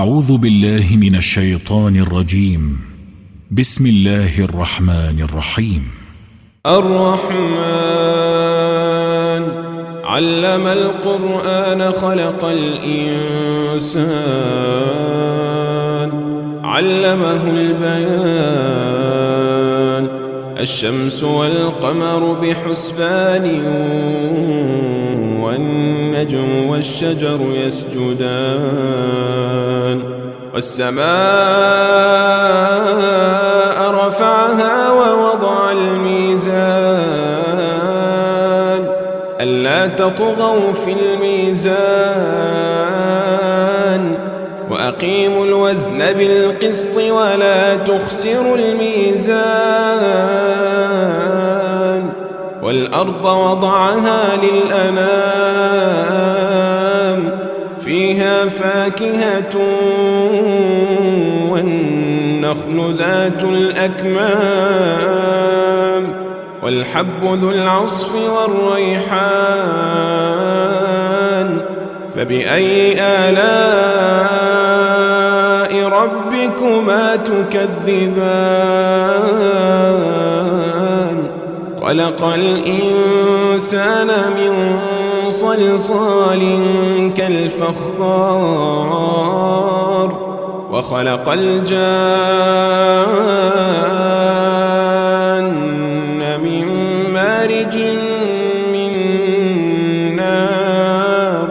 أعوذ بالله من الشيطان الرجيم. بسم الله الرحمن الرحيم. الرحمن علم القرآن خلق الإنسان علمه البيان الشمس والقمر بحسبان والنجم والشجر يسجدان والسماء رفعها ووضع الميزان ألا تطغوا في الميزان وأقيموا الوزن بالقسط ولا تخسروا الميزان والأرض وضعها للأنام فيها فاكهة والنخل ذات الأكمام والحب ذو العصف والريحان فبأي آلاء ربكما تكذبان خلق الإنسان من صلصال كالفخار وخلق الجان من مارج من نار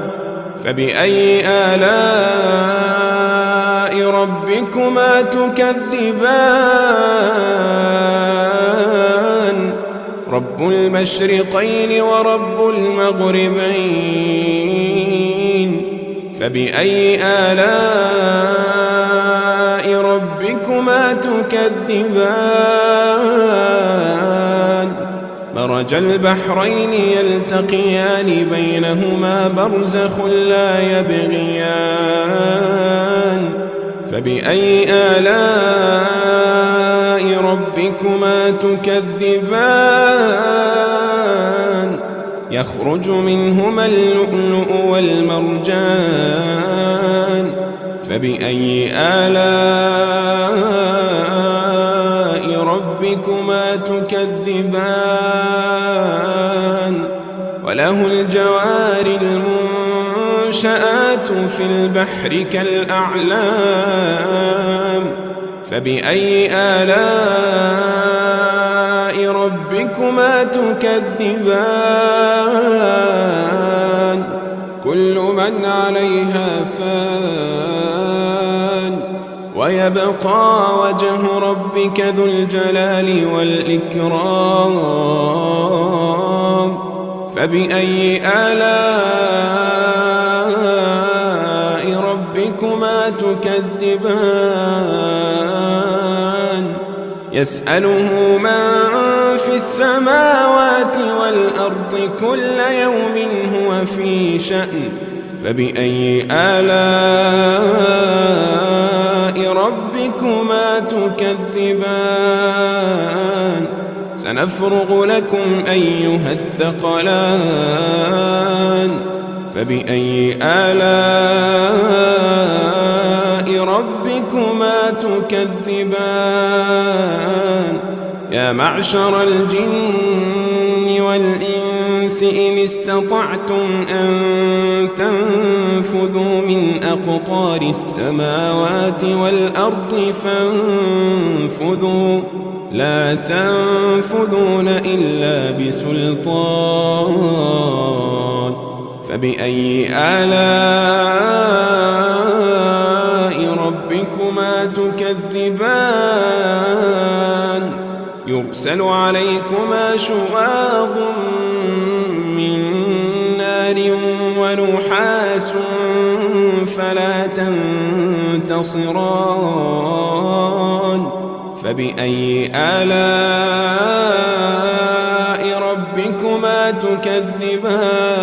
فبأي آلاء ربكما تكذبان رب المشرقين ورب المغربين فبأي آلاء ربكما تكذبان مرج البحرين يلتقيان بينهما برزخ لا يبغيان فبأي آلاء ربكما تكذبان يخرج منهما اللؤلؤ والمرجان فبأي آلاء ربكما تكذبان وله الجوار المنشآت في البحر كالأعلام فبأي آلاء ربكما تكذبان كل من عليها فان ويبقى وجه ربك ذو الجلال والإكرام فبأي آلاء ربكما تكذبان يسأله من في السماوات والأرض كل يوم هو في شأن فبأي آلاء ربكما تكذبان سنفرغ لكم أيها الثقلان فبأي آلاء ربكما تكذبان يا معشر الجن والإنس إن استطعتم أن تنفذوا من أقطار السماوات والأرض فانفذوا لا تنفذون إلا بسلطان فبأي آلاء ربكما تكذبان يرسل عليكما شواظ من نار ونحاس فلا تنتصران فبأي آلاء ربكما تكذبان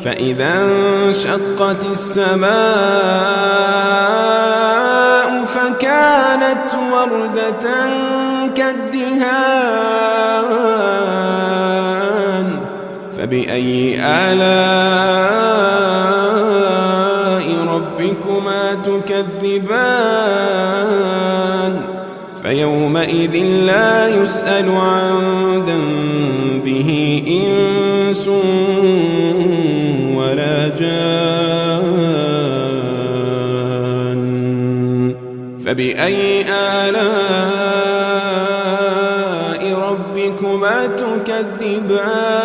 فإذا انشقت السماء فكانت وردة كالدهان فبأي آلاء ربكما تكذبان فيومئذ لا يسأل عن ذنبه إنس ولا جان فبأي آلاء ربكما تكذبان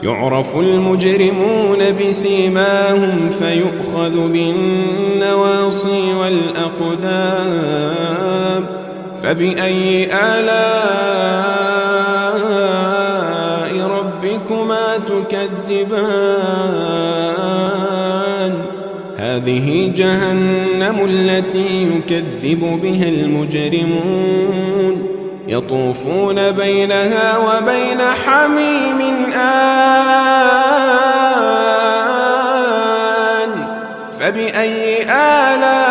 يعرف المجرمون بسيماهم فيؤخذ بالنواصي والأقدام فبأي آلاء ربكما تكذبان هذه جهنم التي يكذب بها المجرمون يطوفون بينها وبين حميم آن فبأي آلاء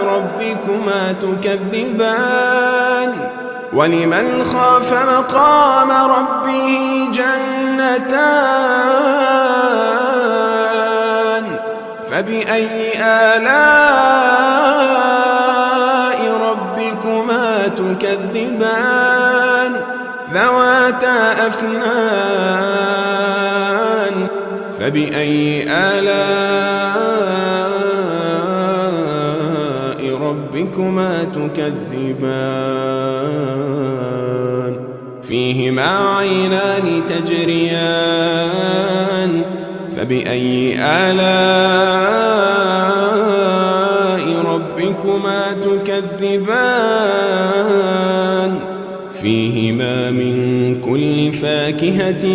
ربكما تكذبان ولمن خاف مقام ربه جنتان فبأي آلاء ربكما تكذبان ذواتا أفنان فبأي آلاء ربكما تكذبان فيهما عينان تجريان فبأي آلاء ربكما تكذبان فيهما من كل فاكهة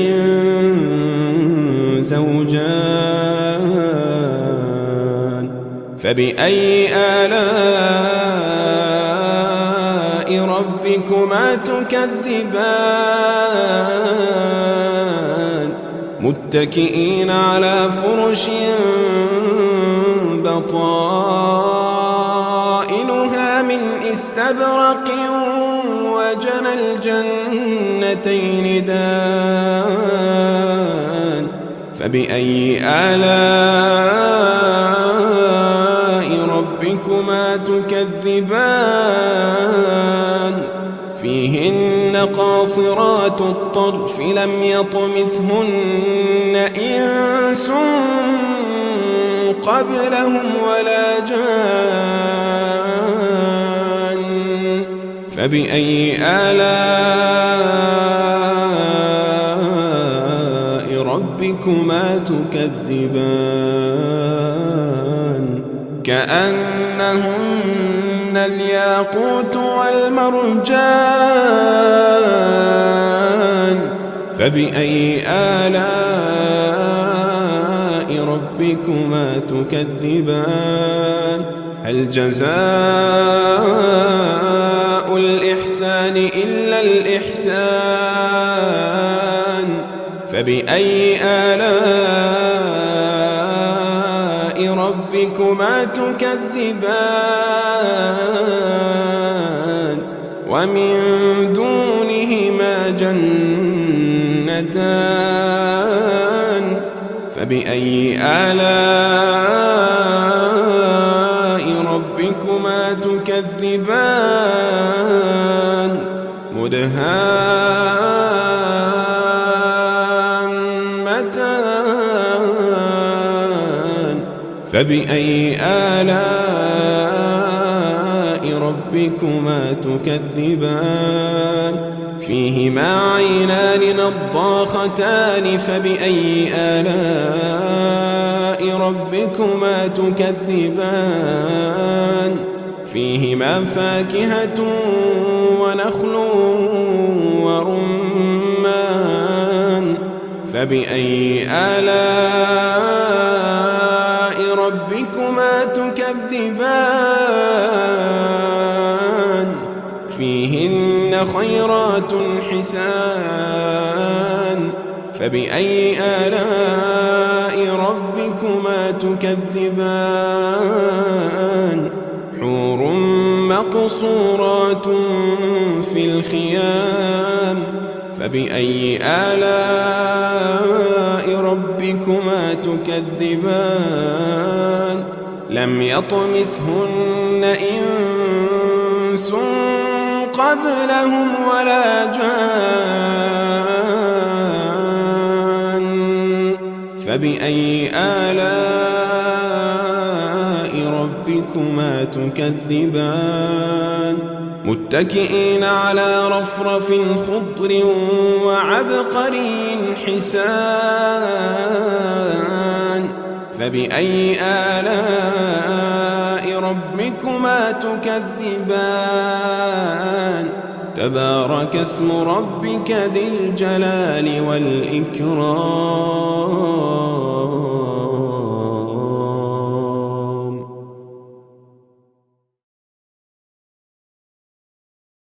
زوجان فبأي آلاء ربكما تكذبان متكئين على فرش بطائنها من استبرق وجنى الجنتين دان فبأي آلاء ربكما تكذبان فيهن قاصرات الطرف لم يطمثهن إنس قبلهم ولا جان فبأي آلاء ربكما تكذبان كأنهن الياقوت والمرجان فبأي آلاء ربكما تكذبان هل جزاء الإحسان إلا الإحسان فبأي آلاء ربكما تكذبان ومن دونهما جنتان فبأي آلاء ربكما تكذبان مدهامتان فبأي آلاء ربكما تكذبان فيهما عينان نضاختان فبأي آلاء ربكما تكذبان فيهما فاكهة ونخل ورمان فبأي آلاء ربكما تكذبان فيهن خيرات حسان فبأي آلاء ربكما تكذبان حور مقصورات في الخيام فبأي آلاء ربكما تكذبان لم يطمثهن إنس قبلهم ولا جان فبأي آلاء ربكما تكذبان متكئين على رفرف خضر وعبقري حسان فبأي آلاء ربكما تكذبان تبارك اسم ربك ذي الجلال والإكرام